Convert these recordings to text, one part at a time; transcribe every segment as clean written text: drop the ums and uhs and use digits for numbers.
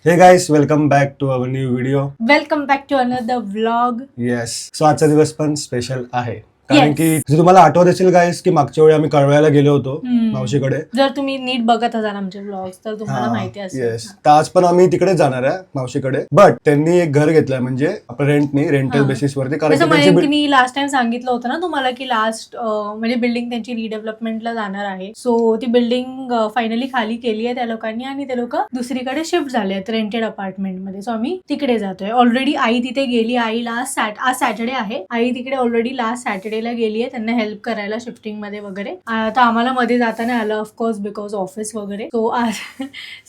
हे guys, welcome back to our new video. Welcome back to another vlog. Yes, so आजचा दिवस पण special आहे कारण Yes. की जर तुम्हाला आठवत असेल गाइस की मागच्या वेळी आम्ही कळवायला गेलो होतो मावशीकडे. जर तुम्ही नीट बघत असाल आमचे व्लॉग्स तर तुम्हाला माहिती असेल. येस, तर आज पण आम्ही तिकडेच जाणार आहे मावशीकडे. बट त्यांनी एक घर घेतलंय, म्हणजे आपण रेंटल बेसिस वरती. कारण जसं की त्यांची मयंकनी लास्ट टाइम सांगितलं होतं ना तुम्हाला की लास्ट म्हणजे बिल्डिंग त्यांची रिडेव्हलपमेंटला जाणार आहे. सो ती बिल्डिंग फायनली खाली केली आहे त्या लोकांनी आणि ते लोक दुसरीकडे शिफ्ट झाले आहेत रेंटेड अपार्टमेंट मध्ये. सो आम्ही तिकडे जातोय. ऑलरेडी आई तिथे गेली. आई आज सॅटर्डे आहे. आई तिकडे ऑलरेडी लास्ट सॅटर्डेला गेली आहे त्यांना हेल्प करायला शिफ्टिंग मध्ये वगैरे. आता आम्हाला मध्ये जाता नाही आलं ऑफकोर्स बिकॉज ऑफिस वगैरे. सो आज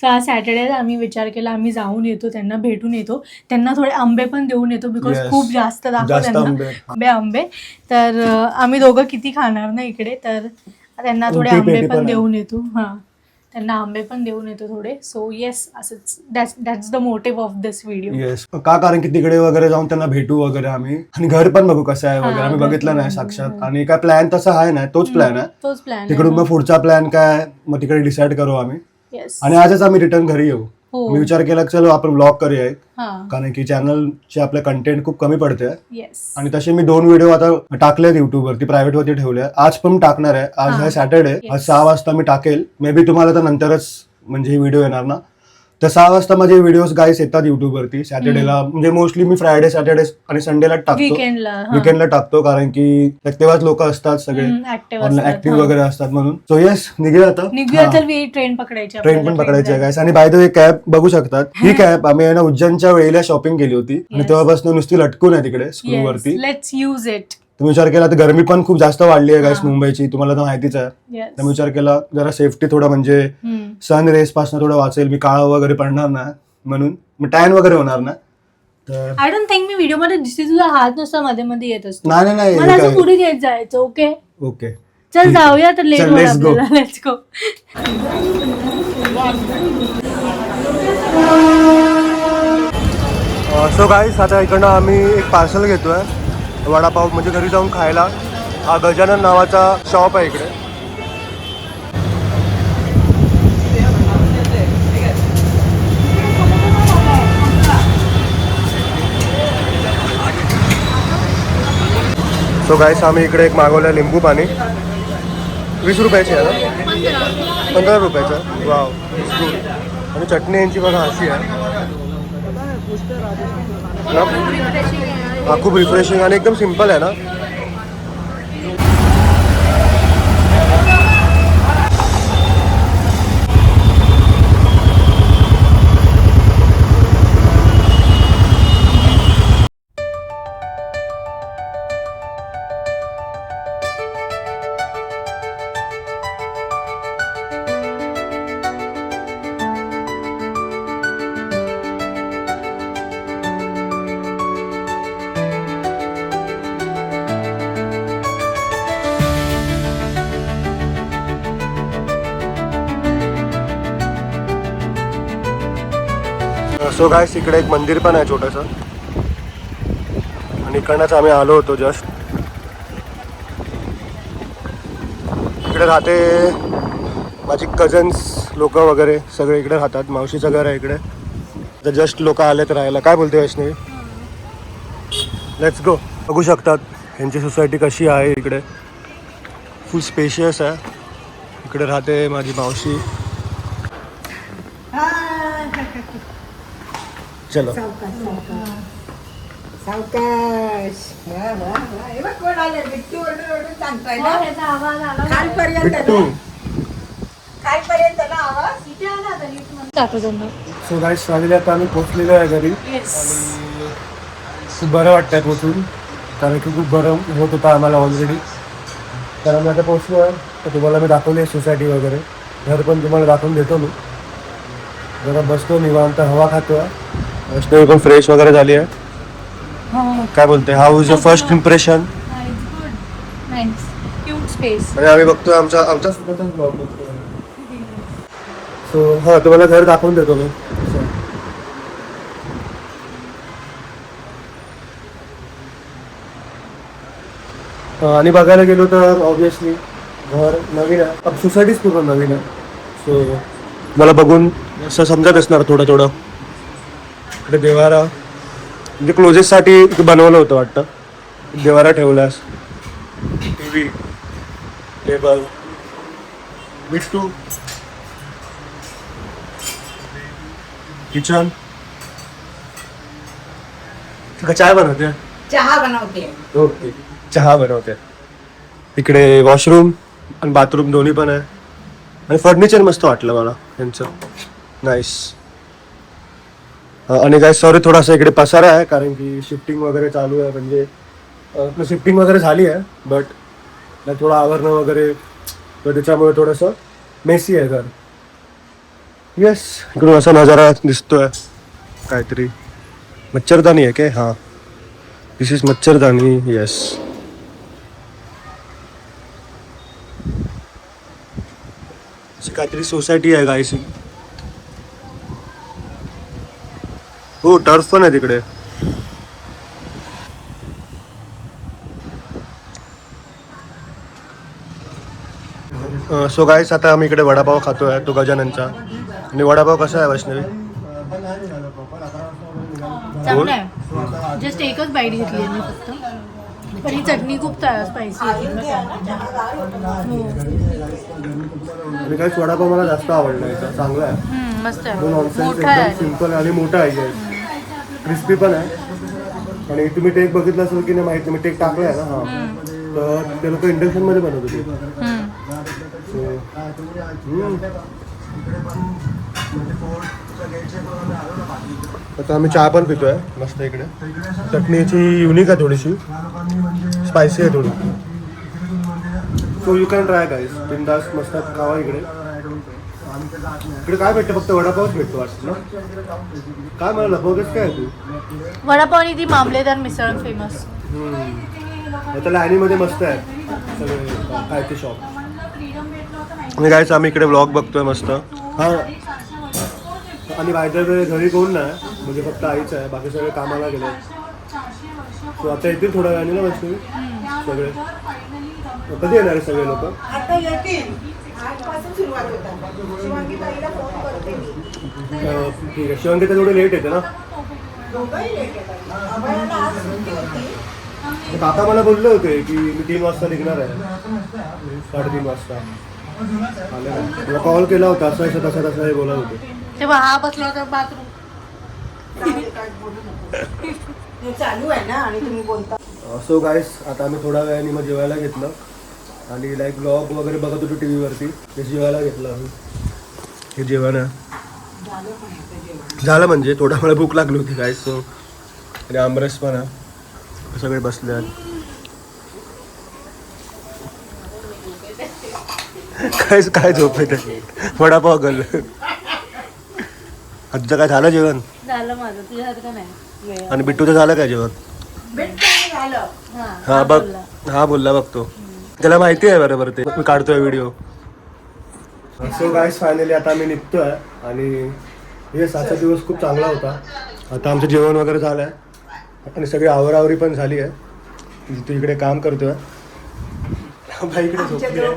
सॅटर्डे आम्ही विचार केला आम्ही जाऊन येतो, त्यांना भेटून येतो, त्यांना थोडे आंबे पण देऊन येतो बिकॉज Yes. खूप जास्त दाखव आंबे. तर आम्ही दोघं किती खाणार ना इकडे, तर त्यांना थोडे ती आंबे पेटी पण पण देऊन येतो. हा, त्यांना आंबे पण देऊन येतो थोडे. सो येस, असंच that's the motive of this video. Yes, का कारण की तिकडे वगैरे जाऊन त्यांना भेटू वगैरे आम्ही, आणि घर पण बघू कसं आहे वगैरे. आम्ही घर बघितलं पण नाही बघू. साक्षात, आणि काय प्लॅन तसा आहे ना, तोच प्लॅन आहे. तोच प्लॅन तिकडून मग पुढचा प्लॅन काय मग तिकडे डिसाईड करू आम्ही. येस. आणि आजच आम्ही रिटर्न घरी येऊ. हो. मी विचार केला चलो आपण ब्लॉग करूया एक, हा. कारण की चॅनलचे आपले कंटेंट खूप कमी पडते. येस. आणि तसे मी 2 व्हिडिओ आता टाकलेत युट्यूब वरती, प्रायव्हेट वरती ठेवले. आज पण टाकणार आहे. आज आहे सॅटर्डे. आज 6 वाजता मी टाकेल. मे बी तुम्हाला तर नंतरच म्हणजे ही व्हिडिओ येणार ना, तर 6 वाजता माझे व्हिडिओज गाईस येतात युट्यूब वरती सॅटर्डेला. म्हणजे मोस्टली मी फ्रायडे, सॅटर्डे आणि संडेला टाकतो, वीकेंडला टाकतो, कारण की तेव्हाच लोक असतात सगळे ऍक्टिव्ह वगैरे असतात म्हणून. सो येस, निघूया आता. तर ट्रेन पकडायची. ट्रेन पण पकडायची आहे गाईस. आणि बाय द वे कॅब बघू शकतात. ही कॅब आम्ही ना उज्जैनच्या वेळेला शॉपिंग केली होती आणि तेव्हापासून नुसती लटकून आहे तिकडे स्क्रू वरती. Let's use it. तुम्ही विचार केला तर गरमी पण खूप जास्त वाढली आहे गाईस मुंबईची, तुम्हाला तर माहितीच आहे. तर मी विचार केला जरा सेफ्टी थोडं, म्हणजे सन रेस पासून थोडं वाचेल, मी काळा वगैरे पडणार ना, म्हणून मी टॅन वगैरे होणार ना. तर I don't think me video मध्ये दिसते तुझा हात नुसता मध्ये मध्ये येत असतो. नाही मला असं पुढे घेत जायचं. ओके ओके, चल जाऊया तर. लेट होईल let's go. आपल्याला. Let's go. सो गाईस, आता इकडनं आम्ही एक पार्सल घेतोय वडापाव, म्हणजे घरी जाऊन खायला. हा गजानन नावाचा शॉप आहे इकडे. सो गाईस, आम्ही इकडे एक मागवलं लिंबू पाणी. 20 रुपयाची आहे ना, 15 रुपयाचं. वाव, आणि चटणी यांची बघा अशी आहे ना. हा, खूप रिफ्रेशिंग आणि एकदम सिम्पल आहे ना. सो गाईस, इकडे एक मंदिर पण आहे छोटंसं, आणि इकडनंच आम्ही आलो होतो जस्ट. इकडे राहते माझी कझन्स लोक वगैरे, सगळे इकडे राहतात. मावशीचं घर आहे इकडे. तर जस्ट लोक आलेत राहायला. काय बोलते वैष्णवी? Let's go. बघू शकतात यांची सोसायटी कशी आहे इकडे. फुल स्पेशियस आहे. इकडे राहते माझी मावशी. चलो सावकाश. कोण आले? बिट्टू ओरडून ओरडून सांगताय ना. बिट्टू. खालपर्यंत ना आवाज. सो गाईस, फायनली आता आम्ही पोहोचलेलो आहे घरी. खूप बरं वाटतंय पोचून, कारण की खूप गरम होत होता आम्हाला ऑलरेडी. तर आम्ही आता पोचलो आहे. तर तुम्हाला मी दाखवली सोसायटी वगैरे, घर पण तुम्हाला दाखवून देतो मी. जरा बसतो निवांत, हवा खातो. वैष्णवी पण फ्रेश वगैरे झाली आहे. काय बोलते, how is your first impression? Cute space. आणि आम्ही बघतोय आमचा स्वतःचाच ब्लॉग बघतोय. सो हा, तुम्हाला घर दाखवून देतो मी. आणि बघायला गेलो तर ऑब्विसली घर नवीन आहे, सोसायटीच पूर्ण नवीन आहे. सो मला बघून असं समजत असणार थोडं थोडं इकडे देवारा म्हणजे क्लोजेससाठी बनवलं होतं वाटतं. देवारा ठेवलास, टीव्ही, टेबल, बिट्टू, किचन. चाय बनवते. चहा बनवते. ओके, चहा बनवते. इकडे वॉशरूम आणि बाथरूम दोन्ही पण आहे. आणि फर्निचर मस्त वाटलं मला त्यांचं, नाईस. आणि काय सॉरी थोडासा इकडे पसारा आहे कारण की शिफ्टिंग वगैरे चालू आहे. म्हणजे शिफ्टिंग वगैरे झाली आहे बट थोडं आवरणं वगैरे, तर त्याच्यामुळे थोडंसं मेसी आहे घर. येस, इकडून असा नजारा दिसतोय. काहीतरी मच्छरदानी आहे काय? हां, दिस इज मच्छरदानी. येस, काहीतरी सोसायटी आहे गाईस. हो, टर्फ पण आहे तिकडे. सो गाईस, आता आम्ही इकडे वडापाव खातोय, तो गजाननचा. आणि वडापाव कसा आहे वैष्णवी? चांगलं आहे. जस्ट एकच बाईट घेतली आहे मी फक्त, पण ही चटणी खूप स्पायसी आहे. आणि काहीच वडापाव मला जास्त आवडला याचा, चांगला आहे. मस्त आहे, नॉनसेन्स, मोठा आहे. एकदम सिम्पल आणि मोठा आहे. क्रिस्पी पण आहे. आणि तुम्ही टेक बघितला असेल की नाही माहिती, मी टेक टाकला आहे ना. हां, तर ते लोक इंडक्शन मध्ये बनवत होते. आता आम्ही चहा पण पितोय मस्त. इकडे चटणीची युनिक आहे, थोडीशी स्पायसी आहे थोडी. सो यू कॅन ट्राय गाईस, बिंदास मस्त खावा. इकडे काय भेटतं? फक्त वडापावच भेटतो वाटतं ना. काय मला लपवतेस काय तू? वडापाव आणि ती मामलेदार मिसळ फेमस. आता लाईनीमध्ये मस्त आहे सगळे काय ते शॉप. आणि कायच आम्ही इकडे व्लॉग बघतोय मस्त. हां, आणि बाहेर घरी कोण नाही, म्हणजे फक्त आईच आहे, बाकी सगळे कामाला गेले. सो आता येतील थोड्या वेळाने ना मस्त सगळे. कधी येणार आहे सगळे लोक? आता येतील. आजपासून सुरुवात होतात. शिवांगी ताईला फोन करते मी. ठीक आहे. शिवांगी तर थोडे लेट येते ना. दोघंही लेट येतात. अभयाला आज सुट्टी होती. काका मला बोलले होते की मी 3 वाजता निघणार आहे, 3:30 वाजता. तुला कॉल केला होता, असं तसं हे बोलत होते. तेव्हा हा बसला होता बाथरूम. हे चालू आहे ना आणि तुम्ही बोलता. सो गाईस, आता आम्ही थोड्या वेळाने मग जेवायला घेतलं आणि लाईक ब्लॉग वगैरे बघत होतो टी व्हीवरती. ते जेवायला घेतलं आम्ही. हे जेवण झालं म्हणजे थोडा मला भूक लागली होती गाईस. सो आणि आमरस पण आहे, सगळे बसले आहेत. काय झोप येते? वडापाव गल. आजचं काय झालं जेवण? झालं माझं, तुझ्यासारखं नाही. आणि बिट्टूचं झालं काय जेवण? झालं. हा बघ, हा बोलला बघतो. त्याला माहिती आहे बरोबर, ते मी काढतोय व्हिडिओ. सो गाईस, फायनली आता आम्ही निघतोय. आणि हे 7 दिवस खूप चांगला होता. आता आमचं जेवण वगैरे झालं आहे आणि सगळी आवरावरी पण झाली आहे. तू इकडे काम करतोय, बाई इकडे झोपली आहे.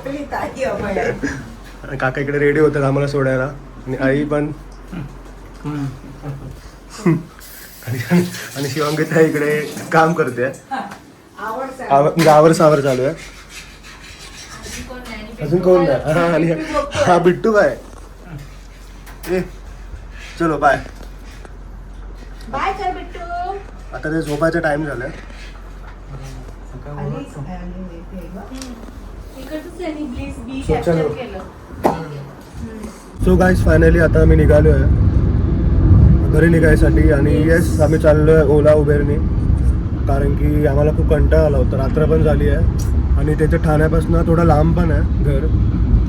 आणि काका इकडे रेडी होतात आम्हाला सोडायला. आणि आई पण. आणि शिवांगी त्या इकडे काम करते. आवर सावर चालू आहे. अजून कोण नाही. आणि हा बिट्टू काय. चलो बाय बाय कर बिट्टू. आता ते झोपायचा टाइम झालाय. सो गाईस, फायनली आता आम्ही निघालो आहे घरी निघायसाठी. आणि येस, आम्ही चाललो आहे ओला उबेरने, कारण की आम्हाला खूप कंटाळा आला होता. रात्र पण झाली आहे आणि त्याच्या ठाण्यापासून थोडा लांब पण आहे घर.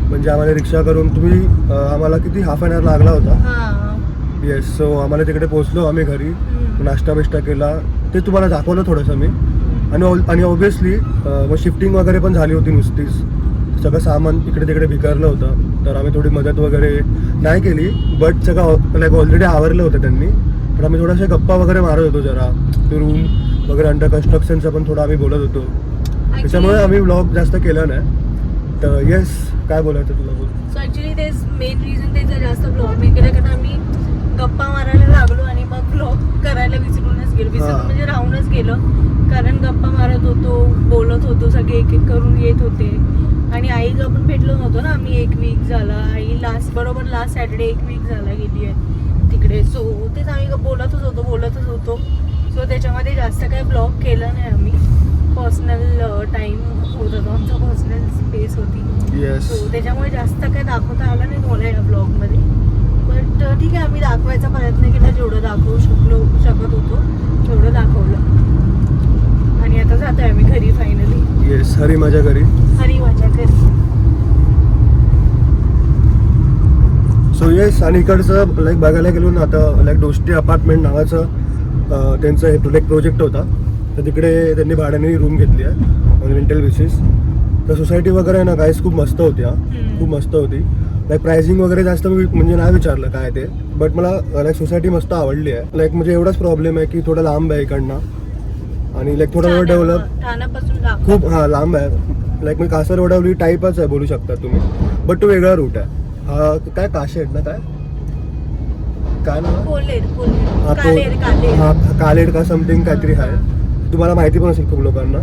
म्हणजे आम्हाला रिक्षा करून आम्हाला किती हाफ एन आवर लागला होता. येस, सो आम्हाला तिकडे पोहोचलो आम्ही घरी. नाश्ता बिष्टा केला, ते तुम्हाला दाखवलं थोडंसं मी. आणि ऑब्विसली मग शिफ्टिंग वगैरे पण झाली होती नुसतीच. सगळं सामान इकडे तिकडे भिकारलं होतं, तर आम्ही थोडी मदत वगैरे नाही केली. बट सगळं लाईक ऑलरेडी आवरलं होतं त्यांनी. पण आम्ही थोड्याशा गप्पा वगैरे मारत होतो जरा. ते रूम वगैरे अंडर कन्स्ट्रक्शनचं पण थोडं आम्ही बोलत होतो. त्याच्यामुळे आम्ही व्लॉग जास्त केला नाही. तर येस, काय बोलायचं तुला? बोल. सो ॲक्च्युली तेच मेन रिझन, ते जास्त ब्लॉग नाही केलं कारण आम्ही गप्पा मारायला लागलो आणि मग ब्लॉग केलं, कारण गप्पा मारत होतो, बोलत होतो, सगळे एक एक करून येत होते. आणि आईला पण भेटलो नव्हतो ना आम्ही, 1 वीक झाला. आई बरोबर लास्ट सॅटर्डे 1 वीक झाला गेली आहे तिकडे. सो तेच आम्ही बोलतच होतो. सो त्याच्यामध्ये जास्त काही ब्लॉग केलं नाही आम्ही. पर्सनल टाईम होत होता आमचा, पर्सनल स्पेस होती. येस. सो त्याच्यामुळे जास्त काही दाखवता आलं नाही तुम्हाला या ब्लॉगमध्ये. बट ठीक आहे, आम्ही दाखवायचा प्रयत्न केला, जेवढं दाखवू शकत होतो तेवढं दाखवलं. आणि आता जातोय आम्ही घरी फायनली. येस, हरी माझ्या घरी. हरी माझ्या घरी. सो येस, आणि इकडचं लाईक बघायला गेलो ना आता, लाईक डोष्टी अपार्टमेंट नावाचं त्यांचं हे प्रोजेक्ट होता. तर तिकडे त्यांनी भाड्याने रूम घेतली आहे ऑन रेंटल बेसिस. तर सोसायटी वगैरे आहे ना गाईस खूप मस्त होती. खूप मस्त होती. लाईक प्राइसिंग वगैरे जास्त मी म्हणजे नाही विचारलं काय ते, बट मला लाईक सोसायटी मस्त आवडली आहे. लाईक म्हणजे एवढाच प्रॉब्लेम आहे की थोडं लांब आहे इकडनं, आणि लाईक थोडं डेव्हलप ठाण्यापासून खूप लांब आहे. लाईक मी कासरवडवली टाईपच आहे बोलू शकता तुम्ही, बट तो वेगळा रूट आहे. हा काय काशेड ना काय ना कालेड का समथिंग काहीतरी आहे. तुम्हाला माहिती पण असेल खूप लोकांना.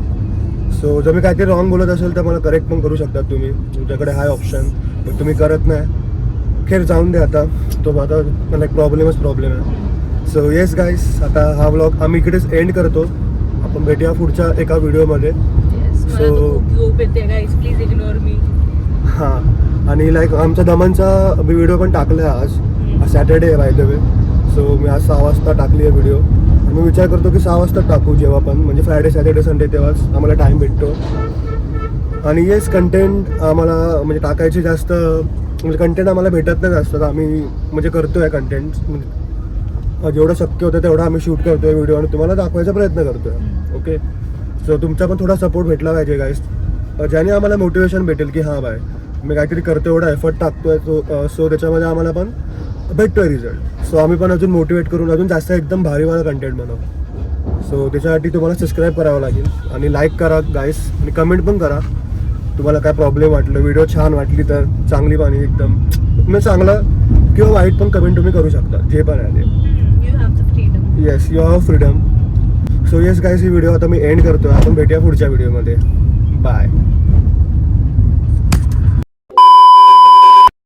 सो जर मी काहीतरी रॉंग बोलत असेल तर मला करेक्ट पण करू शकता तुम्ही, तुमच्याकडे हाय ऑप्शन, पण तुम्ही करत नाही. खेर जाऊन दे आता, तो आता मला एक प्रॉब्लेम आहे. सो येस गाईस, आता हा व्लॉग आम्ही इकडेच एंड करतो. आपण भेटूया पुढच्या एका व्हिडिओमध्ये. Please ignore me. हां, आणि लाईक आमचा दमनचा व्हिडिओ पण टाकला आहे आज सॅटर्डे आहे बाय द वे. सो मी आज 6 वाजता टाकली आहे व्हिडिओ. मी विचार करतो की 6 वाजता टाकू, जेव्हा पण म्हणजे फ्रायडे सॅटर्डे संडे तेव्हाच आम्हाला टाईम भेटतो. आणि येस, कंटेंट आम्हाला म्हणजे टाकायची जास्त म्हणजे कंटेंट आम्हाला भेटत नाही जास्त, तर आम्ही म्हणजे करतो आहे कंटेंट. म्हणजे जेवढं शक्य होतं तेवढं आम्ही शूट करतो आहे व्हिडिओ आणि तुम्हाला दाखवायचा प्रयत्न करतो आहे. ओके, सो तुमचा पण थोडा सपोर्ट भेटला पाहिजे गाईस, ज्याने आम्हाला मोटिवेशन भेटेल की हां बाय मी काहीतरी करतो, एवढा एफर्ट टाकतोय. सो त्याच्यामध्ये आम्हाला पण भेटतोय रिझल्ट. सो आम्ही पण अजून मोटिवेट करून अजून जास्त एकदम भारीवाला कंटेंट बनवू. सो त्याच्यासाठी तुम्हाला सबस्क्राईब करावं लागेल आणि लाईक करा गाईस, आणि कमेंट पण करा तुम्हाला काय प्रॉब्लेम वाटलं, व्हिडिओ छान वाटली तर चांगली पण एकदम म्हणजे चांगलं किंवा वाईट पण कमेंट तुम्ही करू शकता, जे पण आहे ते. You have the freedom. Yes, you have freedom. So yes guys, he video आता मी एंड करतोय. आपण भेटूया पुढच्या व्हिडिओमध्ये. बाय.